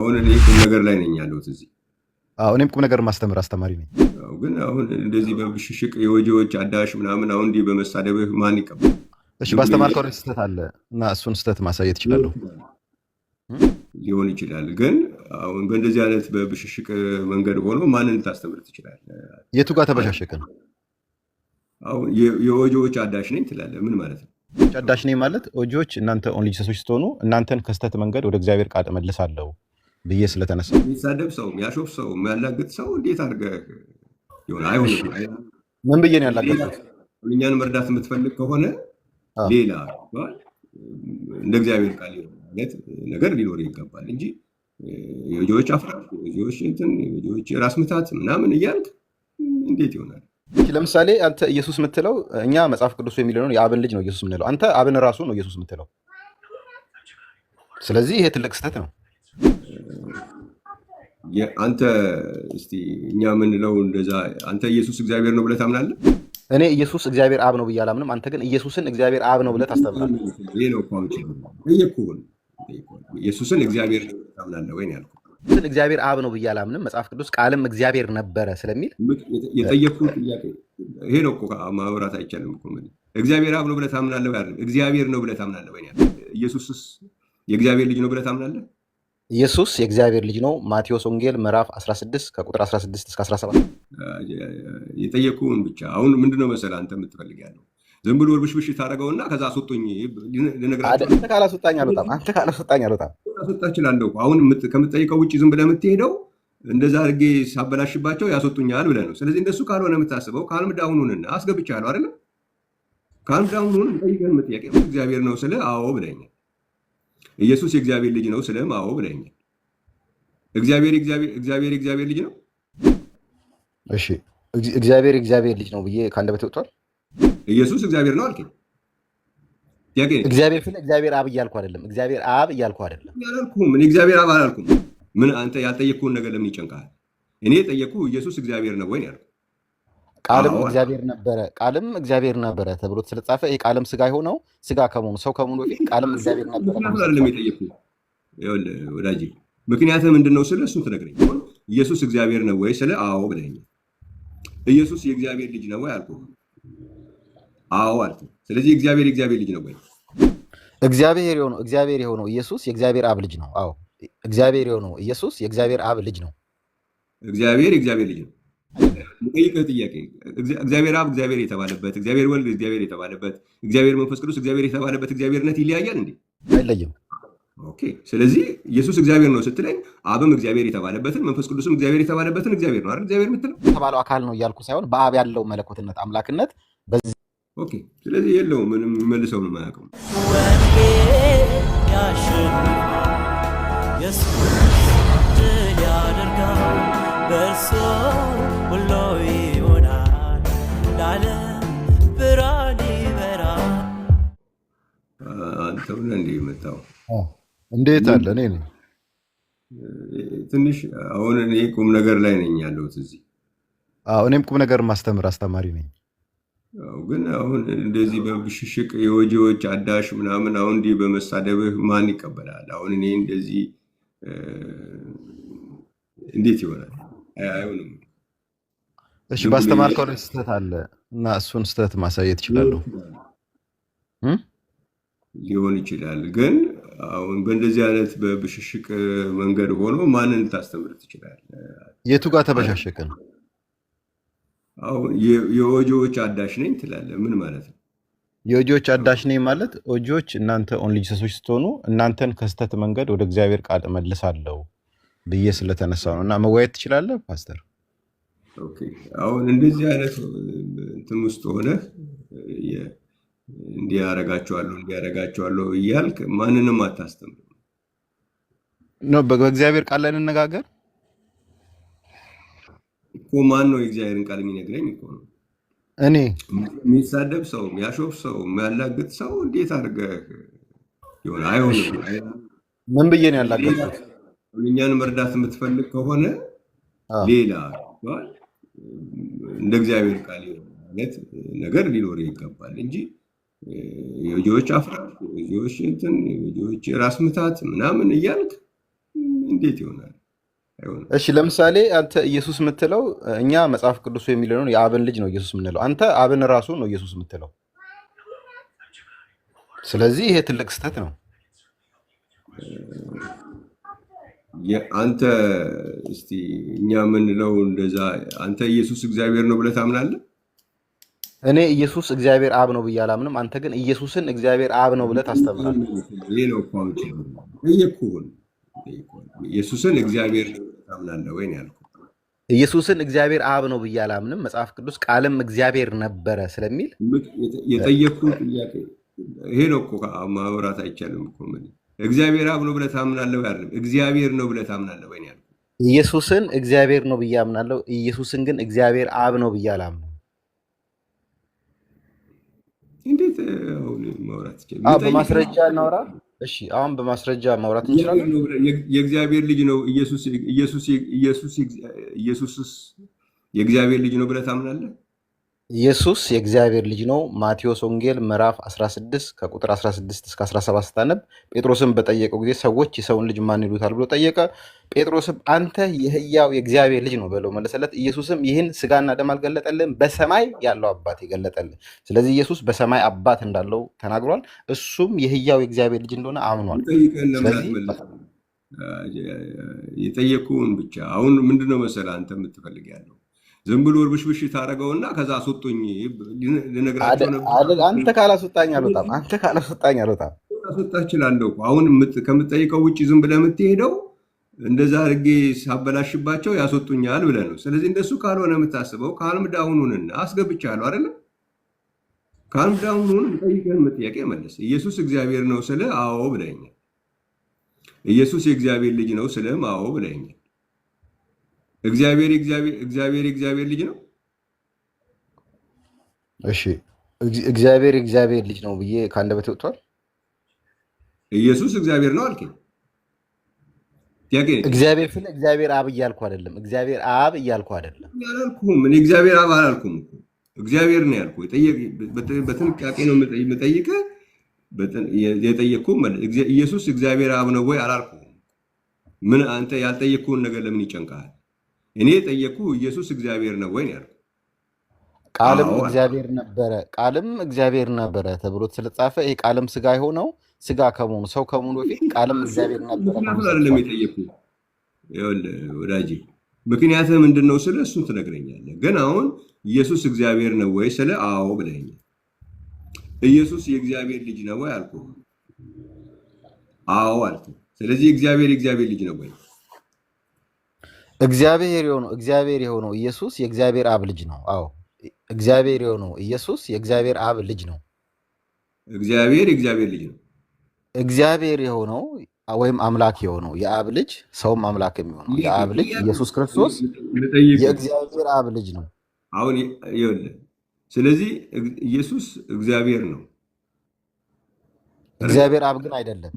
አሁን እኔ ቁም ነገር ላይ ነኝ ያለሁት እዚህ። እኔም ቁም ነገር ማስተምር አስተማሪ ነኝ። ግን አሁን እንደዚህ በብሽሽቅ የወጂዎች አዳሽ ምናምን አሁን እንዲህ በመሳደብህ ማን ይቀበል? እሺ ባስተማርከው ላይ ስህተት አለ እና እሱን ስህተት ማሳየት እችላለሁ። ሊሆን ይችላል። ግን አሁን በእንደዚህ አይነት በብሽሽቅ መንገድ ሆኖ ማንን ልታስተምር ትችላለህ? የቱ ጋር ተበሻሸቅን? አሁን የወጂዎች አዳሽ ነኝ ትላለህ። ምን ማለት ነው? አዳሽ ነኝ ማለት ወጂዎች እናንተ ኦንሊ ጂሰሶች ስትሆኑ እናንተን ከስህተት መንገድ ወደ እግዚአብሔር ቃል እመልሳለሁ ብዬ ስለተነሳ የሚሳደብ ሰው የሚያሾፍ ሰው የሚያላግጥ ሰው እንዴት አድርገህ ይሆን? አይሆንም። ምን ብዬ ነው ያላገጥኩት? እኛን መርዳት የምትፈልግ ከሆነ ሌላ እንደ እግዚአብሔር ቃል ማለት ነገር ሊኖር ይገባል እንጂ የወጂዎች አፍራሽ፣ የወጂዎች ራስ ምታት ምናምን እያልክ እንዴት ይሆናል? ለምሳሌ አንተ ኢየሱስ የምትለው እኛ መጽሐፍ ቅዱስ የሚለው ነው የአብን ልጅ ነው ኢየሱስ የምንለው። አንተ አብን ራሱ ነው ኢየሱስ የምትለው። ስለዚህ ይሄ ትልቅ ስህተት ነው። አንተ እስቲ እኛ የምንለው እንደዛ አንተ ኢየሱስ እግዚአብሔር ነው ብለህ ታምናለህ? እኔ ኢየሱስ እግዚአብሔር አብ ነው ብዬ አላምንም። አንተ ግን ኢየሱስን እግዚአብሔር አብ ነው ብለህ ታስተምራለህ። ይሄ ነው እኮ ኢየሱስን እግዚአብሔር ነው ታምናለህ ወይ ነው ያልኩህ። እግዚአብሔር አብ ነው ብዬ አላምንም። መጽሐፍ ቅዱስ ቃልም እግዚአብሔር ነበረ ስለሚል የጠየቅኩት ጥያቄ ይሄ ነው እኮ። ማብራት አይቻልም እኮ። እግዚአብሔር አብ ነው ብለህ ታምናለህ ወይ? እግዚአብሔር ነው ብለህ ታምናለህ ወይ? ኢየሱስስ የእግዚአብሔር ልጅ ነው ብለህ ታምናለህ? ኢየሱስ የእግዚአብሔር ልጅ ነው። ማቴዎስ ወንጌል ምዕራፍ 16 ከቁጥር 16 እስከ 17 የጠየቁን ብቻ። አሁን ምንድነው መሰለህ አንተ የምትፈልግ ያለው ዝም ብሎ ብሽብሽ ታደርገውና ከዛ አስወጡኝ ልነግራቸው። አንተ ካላስወጣኝ አልወጣም። አስወጣ እችላለሁ። አሁን ከምትጠይቀው ውጭ ዝም ብለህ የምትሄደው እንደዛ አድርጌ ሳበላሽባቸው ያስወጡኛል ብለህ ነው። ስለዚህ እንደሱ ካልሆነ የምታስበው ካልም ዳውኑንና አስገብቻለሁ አይደለም። ካልም ዳውኑን ጠይቀን ጥያቄ እግዚአብሔር ነው ስለ አዎ ብለኛል። ኢየሱስ የእግዚአብሔር ልጅ ነው ስለም አዎ ብለኛል። እግዚአብሔር የእግዚአብሔር ልጅ ነው። እሺ እግዚአብሔር የእግዚአብሔር ልጅ ነው ብዬ ከአንደበቴ ወጥቷል። ኢየሱስ እግዚአብሔር ነው አልከኝ። እግዚአብሔር እግዚአብሔር አብ እያልኩ አይደለም። እግዚአብሔር አብ እያልኩ አይደለም። እኔ እግዚአብሔር አብ አላልኩም። ምን አንተ ያልጠየቅኩህን ነገር ለምን ይጨንቃል? እኔ የጠየቅኩህ ኢየሱስ እግዚአብሔር ነው ወይ ያልኩህ። ቃልም እግዚአብሔር ነበረ፣ ቃልም እግዚአብሔር ነበረ ተብሎ ስለተጻፈ ይሄ ቃልም ስጋ የሆነው ስጋ ከመሆኑ ሰው ከመሆኑ በፊት ቃልም እግዚአብሔር ነበረ አይደለም የጠየቅኩህ ወዳጄ። ምክንያትህ ምንድን ነው ስለ እሱን ትነግረኝ። ኢየሱስ እግዚአብሔር ነው ወይ ስለ አዎ ብለኸኛል። ኢየሱስ የእግዚአብሔር ልጅ ነው ወይ አልኩህ። አዎ አልኩህ። ስለዚህ የእግዚአብሔር ልጅ ነው ወይ? እግዚአብሔር የሆነው ኢየሱስ የእግዚአብሔር አብ ልጅ ነው። አዎ እግዚአብሔር የሆነው ኢየሱስ የእግዚአብሔር አብ ልጅ ነው። እግዚአብሔር ልጅ ነው። የምጠይቅህ ጥያቄ እግዚአብሔር አብ እግዚአብሔር የተባለበት፣ እግዚአብሔር ወልድ እግዚአብሔር የተባለበት፣ እግዚአብሔር መንፈስ ቅዱስ እግዚአብሔር የተባለበት እግዚአብሔርነት ይለያያል እንዴ? አይለይም። ኦኬ። ስለዚህ ኢየሱስ እግዚአብሔር ነው ስትለኝ አብም እግዚአብሔር የተባለበትን መንፈስ ቅዱስም እግዚአብሔር የተባለበትን እግዚአብሔር ነው አይደል? እግዚአብሔር የምትለው የተባለው አካል ነው እያልኩ ሳይሆን በአብ ያለው መለኮትነት አምላክነት በዚህ ኦኬ። ስለዚህ የለውም ምንም መልሰው ነው የማያውቀው። በእርሱ ሁሉ ይሆናል፣ ለዓለም ብርሃን ይበራል። አንተው ነህ እንደ የመጣው እንዴት አለ? እኔ ትንሽ አሁን እኔ ቁም ነገር ላይ ነኝ ያለሁት እዚህ። እኔም ቁም ነገር ማስተምር አስተማሪ ነኝ። ግን አሁን እንደዚህ በብሽሽቅ የወጂዎች አዳሽ ምናምን አሁን እንዲህ በመሳደብህ ማን ይቀበላል? አሁን እኔ እንደዚህ እንዴት ይሆናል? አይሆንም። እሺ ባስተማርከው ላይ ስህተት አለ እና እሱን ስህተት ማሳየት እችላለሁ። ሊሆን ይችላል። ግን አሁን በእንደዚህ አይነት በብሽሽቅ መንገድ ሆኖ ማንን ልታስተምር ትችላለህ? የቱ ጋር ተበሻሸቅን? አሁን የወጂዎች አዳሽ ነኝ ትላለህ። ምን ማለት ነው? የወጂዎች አዳሽ ነኝ ማለት ወጂዎች እናንተ ኦንሊ ጂሰሶች ስትሆኑ እናንተን ከስህተት መንገድ ወደ እግዚአብሔር ቃል እመልሳለሁ ብዬ ስለተነሳ ነው። እና መወያየት ትችላለህ ፓስተር። ኦኬ። አሁን እንደዚህ አይነት እንትን ውስጥ ሆነ እንዲያረጋቸዋለሁ እያልክ ማንንም አታስተምር ነው። በእግዚአብሔር ቃል ላይ እንነጋገር እኮ። ማን ነው የእግዚአብሔርን ቃል የሚነግረኝ እኮ ነው። እኔ የሚሳደብ ሰው የሚያሾፍ ሰው የሚያላግጥ ሰው እንዴት አድርገህ ይሆን? አይሆንም። ምን ብዬ ነው ያላገጥኩት? እኛን መርዳት የምትፈልግ ከሆነ ሌላ እንደ እግዚአብሔር ቃል ማለት ነገር ሊኖር ይገባል እንጂ የወጂዎች አፍራሽ፣ የወጂዎች ራስ ምታት ምናምን እያልክ እንዴት ይሆናል? አይሆንም። እሺ ለምሳሌ አንተ ኢየሱስ የምትለው እኛ መጽሐፍ ቅዱስ የሚለውን የአብን ልጅ ነው ኢየሱስ የምንለው፣ አንተ አብን ራሱ ነው ኢየሱስ የምትለው። ስለዚህ ይሄ ትልቅ ስህተት ነው። አንተ እስቲ እኛ የምንለው እንደዛ አንተ ኢየሱስ እግዚአብሔር ነው ብለህ ታምናለህ? እኔ ኢየሱስ እግዚአብሔር አብ ነው ብዬ አላምንም። አንተ ግን ኢየሱስን እግዚአብሔር አብ ነው ብለህ ታስተምራለህ። ይሄ ነው እኮ አሁን ጠየቅኩህ። ኢየሱስን እግዚአብሔር ነው ብለህ ታምናለህ ወይ ነው ያልኩህ። ኢየሱስን እግዚአብሔር አብ ነው ብዬ አላምንም። መጽሐፍ ቅዱስ ቃልም እግዚአብሔር ነበረ ስለሚል የጠየቅኩህ ጥያቄ ይሄ ነው እኮ። ማውራት አይቻልም እኮ። ምን እግዚአብሔር አብ ነው ብለህ ታምናለህ ወይ አይደለም? እግዚአብሔር ነው ብለህ ታምናለህ ወይ ነው ያልኩህ። ኢየሱስን እግዚአብሔር ነው ብዬ አምናለሁ። ኢየሱስን ግን እግዚአብሔር አብ ነው ብዬ አላምንም። እንዴት አሁን ማውራት ይችላል? በማስረጃ እናውራ። እሺ አሁን በማስረጃ ማውራት እንችላለን። የእግዚአብሔር ልጅ ነው ኢየሱስ የእግዚአብሔር ልጅ ነው ብለህ ታምናለህ? ኢየሱስ የእግዚአብሔር ልጅ ነው። ማቴዎስ ወንጌል ምዕራፍ 16 ከቁጥር 16 እስከ 17 ስታነብ ጴጥሮስን በጠየቀው ጊዜ ሰዎች የሰውን ልጅ ማን ይሉታል ብሎ ጠየቀ። ጴጥሮስም አንተ የሕያው የእግዚአብሔር ልጅ ነው ብለው መለሰለት። ኢየሱስም ይህን ስጋና ደም አልገለጠልህም፣ በሰማይ ያለው አባት የገለጠልህ። ስለዚህ ኢየሱስ በሰማይ አባት እንዳለው ተናግሯል። እሱም የሕያው የእግዚአብሔር ልጅ እንደሆነ አምኗል። የጠየቁን ብቻ አሁን ምንድነው መሰለህ አንተ የምትፈልግ ያለው ዝም ብሎ እርብሽብሽ ታደርገውና ከዛ አስወጡኝ ልነግራቸው ነበር። አንተ ካላስወጣኝ አልወጣም። አስወጣ እችላለሁ እኮ። አሁን ከምትጠይቀው ውጭ ዝም ብለህ የምትሄደው እንደዛ አድርጌ ሳበላሽባቸው ያስወጡኛል ብለህ ነው። ስለዚህ እንደሱ ካልሆነ የምታስበው ካልም ዳውኑንና አስገብቻለሁ አይደለም። ካልም ዳውኑን ጠይቀህን ጥያቄ መለስ። ኢየሱስ እግዚአብሔር ነው ስለ አዎ ብለኛል። ኢየሱስ የእግዚአብሔር ልጅ ነው ስለም አዎ ብለኛል። እግዚአብሔር ልጅ ነው። እሺ እግዚአብሔር ልጅ ነው ብዬ ከአንደበቴ ወጥቷል። ኢየሱስ እግዚአብሔር ነው አልከኝ። እግዚአብሔር ስለ እግዚአብሔር አብ እያልኩ አይደለም። እግዚአብሔር አብ እያልኩ አይደለም። አላልኩም። እኔ እግዚአብሔር አብ አላልኩም እኮ እግዚአብሔር ነው ያልኩህ። በጥንቃቄ ነው የምጠይቅህ። የጠየቅኩህ ኢየሱስ እግዚአብሔር አብ ነው ወይ አላልኩም። ምን አንተ ያልጠየቅኩህን ነገር ለምን ይጨንቃል? እኔ የጠየቅኩህ ኢየሱስ እግዚአብሔር ነው ወይ ነው ያልኩህ። ቃልም እግዚአብሔር ነበረ ተብሎ ስለተጻፈ ይሄ ቃልም ስጋ የሆነው ስጋ ከመሆኑ ሰው ከመሆኑ በፊት ቃልም እግዚአብሔር ነበረ አይደለም የጠየቅኩህ። ይኸውልህ ወዳጄ ምክንያትህ ምንድን ነው ስለ እሱን ትነግረኛለህ። ግን አሁን ኢየሱስ እግዚአብሔር ነው ወይ ስለ አዎ ብለኸኛል። ኢየሱስ የእግዚአብሔር ልጅ ነው ወይ አልኩህ። አዎ አልኩህ። ስለዚህ እግዚአብሔር ልጅ ነው ወይ? እግዚአብሔር የሆነው ኢየሱስ የእግዚአብሔር አብ ልጅ ነው። አዎ እግዚአብሔር የሆነው ኢየሱስ የእግዚአብሔር አብ ልጅ ነው። እግዚአብሔር ልጅ ነው። እግዚአብሔር የሆነው ወይም አምላክ የሆነው የአብ ልጅ ሰውም አምላክ የሚሆነው የአብ ልጅ ኢየሱስ ክርስቶስ የእግዚአብሔር አብ ልጅ ነው። አሁን ይኸውልህ፣ ስለዚህ ኢየሱስ እግዚአብሔር ነው። እግዚአብሔር አብ ግን አይደለም።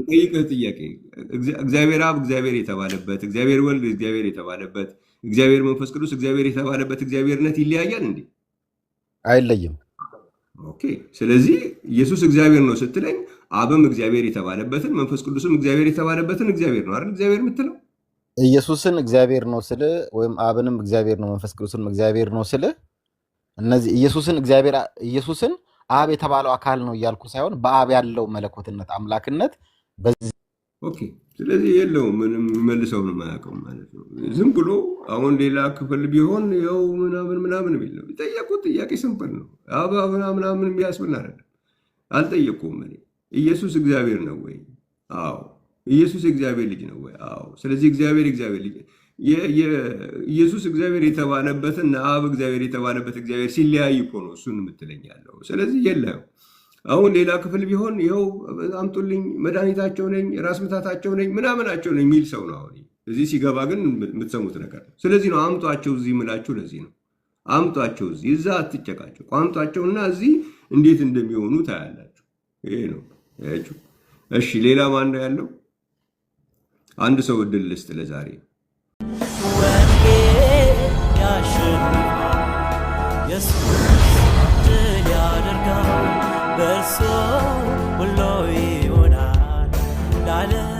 ጠይቅህ ጥያቄ እግዚአብሔር አብ እግዚአብሔር የተባለበት፣ እግዚአብሔር ወልድ እግዚአብሔር የተባለበት፣ እግዚአብሔር መንፈስ ቅዱስ እግዚአብሔር የተባለበት እግዚአብሔርነት ይለያያል እንዴ? አይለይም። ኦኬ። ስለዚህ ኢየሱስ እግዚአብሔር ነው ስትለኝ አብም እግዚአብሔር የተባለበትን መንፈስ ቅዱስም እግዚአብሔር የተባለበትን እግዚአብሔር ነው አይደል? እግዚአብሔር የምትለው ኢየሱስን እግዚአብሔር ነው ስለ ወይም አብንም እግዚአብሔር ነው መንፈስ ቅዱስንም እግዚአብሔር ነው ስለ እነዚህ ኢየሱስን አብ የተባለው አካል ነው እያልኩ ሳይሆን በአብ ያለው መለኮትነት አምላክነት በዚህ ኦኬ። ስለዚህ የለውም ምንም መልሰው ነው የማያውቀው ማለት ነው። ዝም ብሎ አሁን ሌላ ክፍል ቢሆን ያው ምናምን ቢል ነው የጠየቁት። ጥያቄ ሲምፕል ነው። አብ ምናምን የሚያስብል አይደለም። አልጠየቁም። እኔ ኢየሱስ እግዚአብሔር ነው ወይ? አዎ። ኢየሱስ የእግዚአብሔር ልጅ ነው ወይ? አዎ። ስለዚህ እግዚአብሔር ልጅ ኢየሱስ እግዚአብሔር የተባለበትና አብ እግዚአብሔር የተባለበት እግዚአብሔር ሲለያይ እኮ ነው እሱን የምትለኝ ያለው። ስለዚህ የለም አሁን ሌላ ክፍል ቢሆን ይኸው አምጡልኝ መድኃኒታቸው ነኝ ራስ ምታታቸው ነኝ ምናምናቸው ነኝ የሚል ሰው ነው። አሁን እዚህ ሲገባ ግን የምትሰሙት ነገር ነው። ስለዚህ ነው አምጧቸው እዚህ ምላችሁ። ለዚህ ነው አምጧቸው እዚህ፣ እዛ አትጨቃቸው። አምጧቸውና እዚህ እንዴት እንደሚሆኑ ታያላችሁ። ይሄ ነው ያችሁ። እሺ ሌላ ማን ነው ያለው? አንድ ሰው እድል ልስጥ ለዛሬ። ወንጌል ያሸንፋል፣ ኢየሱስ ድል ያደርጋል፣ በእርሱ ሁሉ ይሆናል ለዓለም